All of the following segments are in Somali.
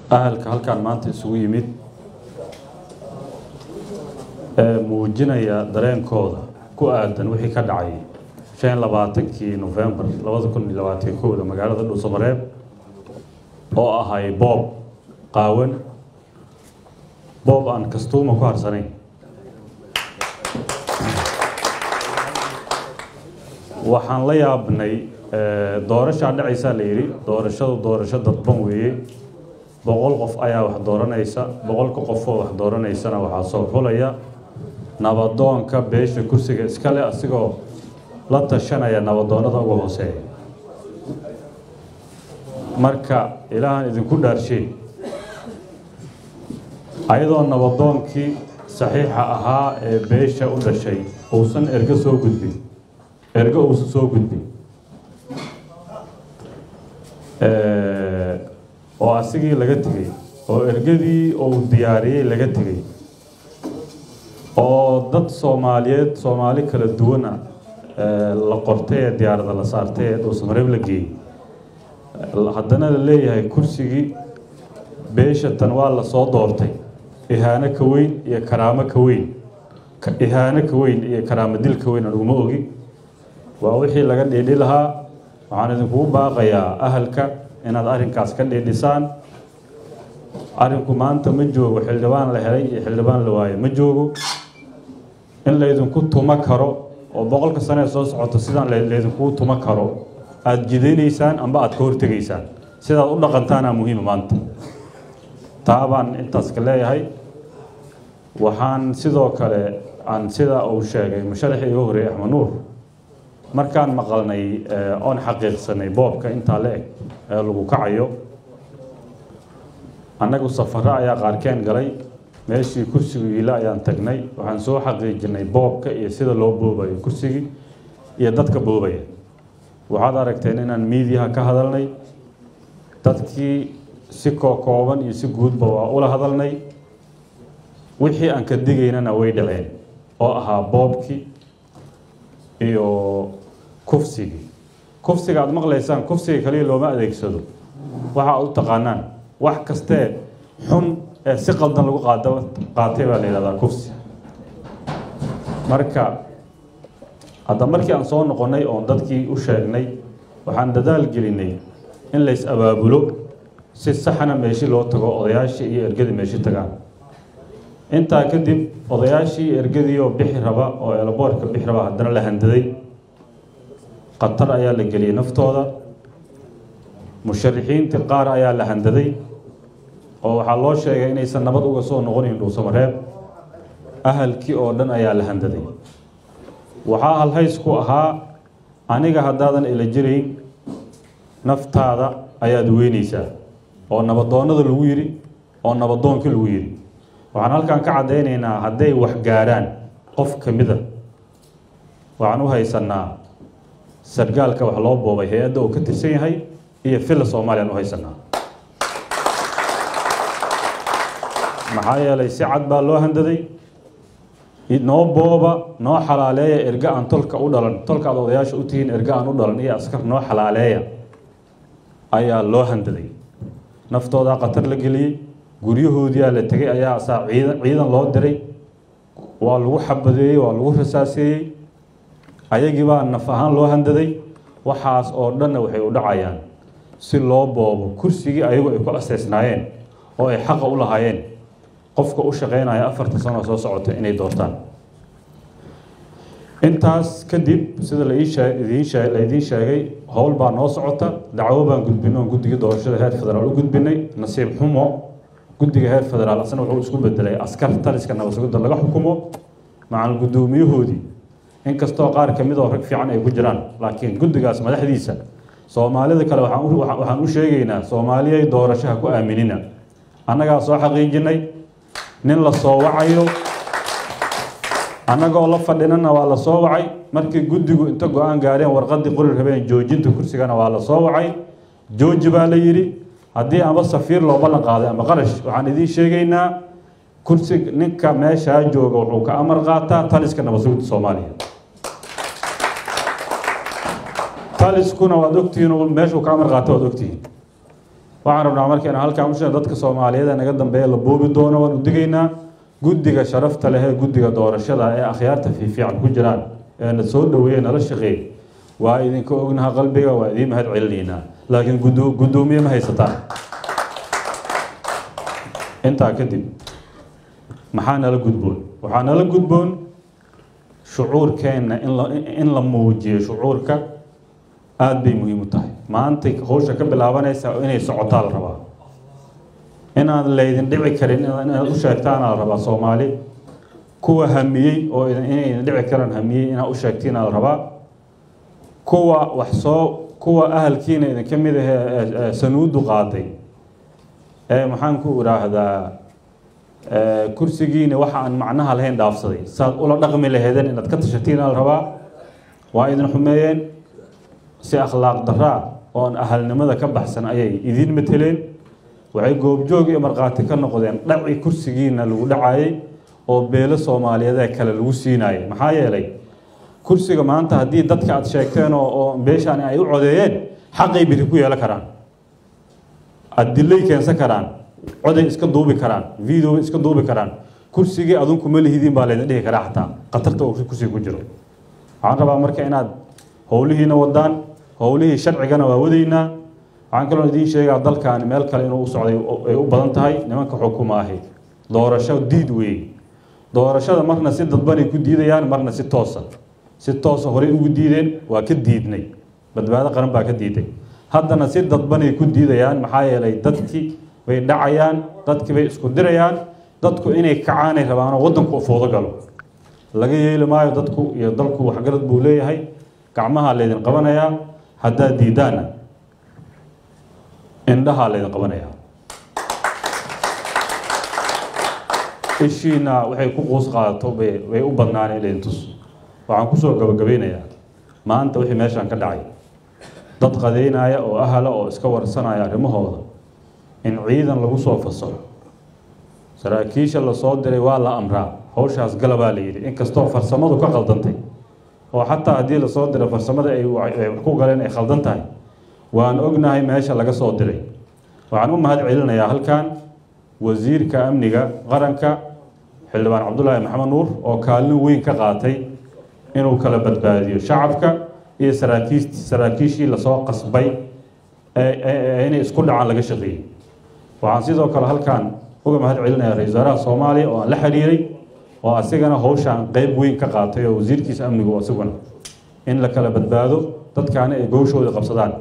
ahalka halkaan maanta isugu yimid muujinaya dareenkooda ku aadan wixii ka dhacay 25 November 2021 magaalada Dhuusamareeb oo ahay boob qaawan boob aan kastuuma ku harsanayn waxaan la yaabnay doorasho dhacaysa la yiri doorasho dadban weeye 100 qof ayaa wax dooranaysa 100 qof oo wax dooranaysana waxa soo xulaya nabadoonka beesha kursiga iska leh asigoo la tashanaya nabadoonada ugu hooseeya marka ilaahan idinku dhaarshay ayadoo nabadoonkii saxiixa ahaa ee beesha u dhashay uusan erga soo gudbin oo asigii laga tagay oo ergadii oo diyaariyay laga tagay oo dad Soomaali kala duwan la qortay diyaarada la saartay Dhuusamareeb la geeyay haddana la leeyahay kursigii beesha tan waa la soo doortay ihaana ka weyn iyo karaamo ka weyn iyo karaamo dil ka weyn anuguma ogi waa wixii laga dheedhi lahaa waxaan idinku baaqayaa ahalka inaad arrinkaas ka dheedhisaan arrinku maanta ma joogo xildhibaan la helay iyo xildhibaan la waayay ma joogo in la idinku tuma karo oo 100 sano soo socoto sidaan la idinku tuma karo aad jideeynaysan amba aad ka hortageysaan sidaad u dhaqantaana muhiim maanta taabaan intaas ka leeyahay waxaan sidoo kale aan sida uu sheegay musharaxii ugu horeeyay Axmed Nuur markaan maqalnay oon xaqiiqsanay boobka inta la eg ee lagu kacayo annagu safara ayaa qaarkeen galay meeshii kursiga ila ayaan tagnay waxaan soo xaqiijinay boobka iyo sida loo boobayo kursiga iyo dadka boobaya waxaad aragteen inaan media ka hadalnay dadkii si kooban iyo si guudba waa ula hadalnay wixii aan ka digaynana way dhaceen oo ahaa boobkii iyo kufsiga aad maqlaysaan kufsiga kaliya looma adeegsado waxa u taqaanaan wax kaste xun ee si qaldan lagu qaatay baa la yiraahdaa kufsi marka hadda markii aan soo noqonay oo dadkii u sheegnay waxaan dadaal gelinay in la is abaabulo si saxana meeshii loo tago odayaashii iyo ergadii meeshii tagaan intaa kadib odayaashii ergadii oo bixi raba oo elboorka bixi raba haddana la handaday qatar ayaa la geliyay naftooda musharixiinta qaar ayaa la handaday oo waxa loo sheegay inaysan nabad uga soo noqonin Dhuusamareeb ahalkii oo dhan ayaa la handaday waxa halhays ku ahaa aniga haddaadan ila jiray naftaada ayaad weynaysaa oo nabadoonada lagu yiri oo nabadoonkii lagu yiri waxaan halkaan ka cadeynaynaa hadday wax gaaraan qof kamida waxaan u haysanaa sargaalka wax loo boobay hay'adda oo ka tirsan yahay iyo fil Soomaaliya u haysanaa maxaa yeelay si cad baa loo handaday noo booba noo xalaaleeya erga aan tolka u dhalan tolka odayaasha u tihiin erga aan u dhalan iyo askar noo xalaaleeya ayaa loo handaday naftooda qatar la geliyay guryahoodii la tagay ayaa ciidan loo diray waa lagu xabadeeyay waa lagu rasaaseeyay ayagii baa naf ahaan loo handaday waxaas oo dhan waxay u dhacayaan si loo boobo kursigii ayagu ay ku aseesnaayeen oo ay xaq u lahaayeen qofka u shaqeynaya 4 sano soo socota inay doortaan intaas kadib sida la idiin sheegay hawl baa noo socota dacwo baan gudbinay guddiga doorashada heer federaal u gudbinay nasiib xumo guddiga heer federaal asna wuxuu isku bedelay askar taliska nabadgelyada laga xukumo macal gudoomiyahoodii inkastoo qaar kamid oo rag fiican ay ku jiraan laakiin guddigaas madaxdiisa Soomaalida kale waxaan u sheegaynaa Soomaaliya doorashaha ku aaminina annaga soo xaqiijinay nin la soo wacayo annagoo la fadhinana waa la soo wacay markii guddigu inta go'aan gaareen warqadii qorir habeen joojinta kursigana waa la soo wacay jooji baa la yiri haddii ama safiir loo ballan qaaday ama qarash waxaan idin sheegaynaa kursiga ninka meesha jooga wuxuu ka amar qaataa taliska nabadgelyada Soomaaliya taliskuna waa ogtihiin meesha ka amar qaataa waa ogtihiin waxaan rabnaa markii aan halkaan u sheegno dadka Soomaaliyeed naga dambeeya la boobi doono waan u digaynaa guddiga sharafta leh ee guddiga doorashada ee akhyaarta fiican ku jiraan ee na soo dhaweeyay nala shaqeey waa idinka ognaha qalbiga waa idin mahad celinayna laakiin gudoomiye ma haysataa inta kadib maxaa nala gudboon waxaa nala gudboon shucuurkeena in la muujiyo shucuurka aad bay muhiim u tahay maanta hawsha ka bilaabanaysa inay socotaa la rabaa inaan leedin dhici karin inaad u sheegtaan la rabaa Soomaali kuwa hamiyay oo inay dhici karaan hamiyay inaad u sheegtiin la rabaa kuwa ahalkiina idin kamid ah sanuudu qaaday maxaan ku iraahdaa kursigiina waxa aan macnaha lahayn dhaafsaday saad ula dhaqmi lahaydeen inaad ka tashatiin la rabaa waa idin xumeeyeen si akhlaaq darra oo aan ahalnimada ka baxsan ayay idin mateleen waxay goobjoog iyo marqaati ka noqdeen dhaci kursigiina lagu dhacayay oo beelo Soomaaliyeed kale lagu siinaayay maxaa yeelay kursiga maanta hadii dadka aad sheegteen oo beeshaan ay u codeeyeen xaqay biri ku yeelan karaan adilay keensan karaan coday iska duubi karaan video iska duubi karaan kursiga adunku ma lihidin baa leedahay dhihi karaa xataa qatarta oo kursiga ku jiro waxaan rabaa marka inaad howlihiina wadaan howlihii sharcigana waa wadaynaa waxaan kaloo idin sheegaa dalkan meel kale inuu u socday ay u badan tahay nimanka xukuumaahay doorasho diid weey doorashada marna si dadban ku diidayaan marna si toos hore ugu diideen waa ka diidnay badbaado qaran baa ka diiday haddana si dadban ku diidayaan maxaa yeelay dadkii way dhacayaan dadkii bay isku dirayaan dadku inay kacaanay rabaan wadanku u foodo galo laga yeeli maayo dadku iyo dalku wax garad buu leeyahay gacmaha leedin qabanaya hadaa diidaana indhaha leedin qabanaya ishiina waxay ku qoos qaadato way u badnaaneen intus waxaan ku soo gabagabeynayaa maanta wixii meeshan ka dhacay dad qadeynaya oo ahla oo iska warsanaya arimahooda in ciidan lagu soo fasaxo saraakiisha la soo diray waa la amraa hawshaas galabaa la yiri in kastoo farsamadu ka qaldantay oo xataa hadii la soo diray farsamada ay ku galeen ay qaldan tahay waan ognahay meesha laga soo diray waxaan u mahad celinayaa halkan wasiirka amniga qaranka xildhibaan Cabdullaahi Maxamed Nuur oo kaalin weyn ka qaatay inuu kala badbaadiyo shacabka iyo saraakiishii la soo qasbay inay isku dhacaan laga shaqeeyay waxaan sidoo kale halkan uga mahad celinayaa ra'iisul wasaaraha Soomaaliya oo aan la xiriiray oo asigana hawshan qayb weyn ka qaatay oo wasiirkiisa amniga oo asaguna in la kala badbaado dadkaana ay gooshooda qabsadaan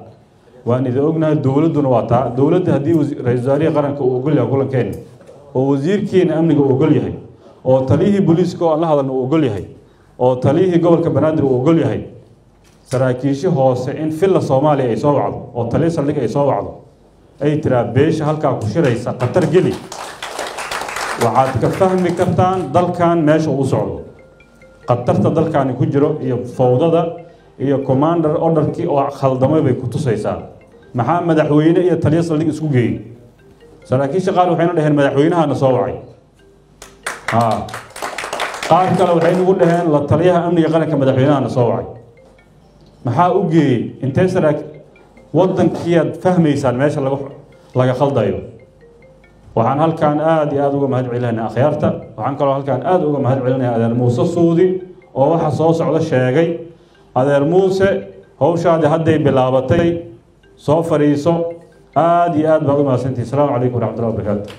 waan idin ognahay dawladuna waa taa dawladda hadii ra'iisul wasaaraha qaranka uu ogol yahay kulankeena oo wasiirkiina amniga uu ogol yahay oo taliyihii booliiska oo la hadalna uu ogol yahay oo taliyihii gobolka Banaadir uu ogol yahay saraakiisha hoose in filla Soomaaliya ay soo wacdo oo taliye saldhig ay soo wacdo ay tiraa beesha halka ku shiraysa qatar geli waxaad ka fahmi kartaan dalkan meesha uu socdo qatarta dalkan ku jiro iyo fawdada iyo commander orderkii oo khaldamay bay ku tusaysaa maxaa madaxweyne iyo taliye saldhig isku geeyay saraakiisha qaar waxay dhaheen madaxweynaha soo wacay qaar kale waxay ugu dhaheen la taliyaha amniga qaranka madaxweynaha soo wacay maxaa u geeyay intee saraak wadankiyaad fahmaysaan meesha laga khaldayo waxaan halkaan aad iyo aad uga mahad celinaynaa akhyaarta waxaan kaloo halkaan aad uga mahad celinayaa adeer Muuse Suudi oo waxa soo socda sheegay adeer Muuse hawshaadi hadday bilaabatay soo fariiso aad iyo aad baad u mahadsantihiin. Assalaamu calaykum waraxmatullaahi wabarakaatuh.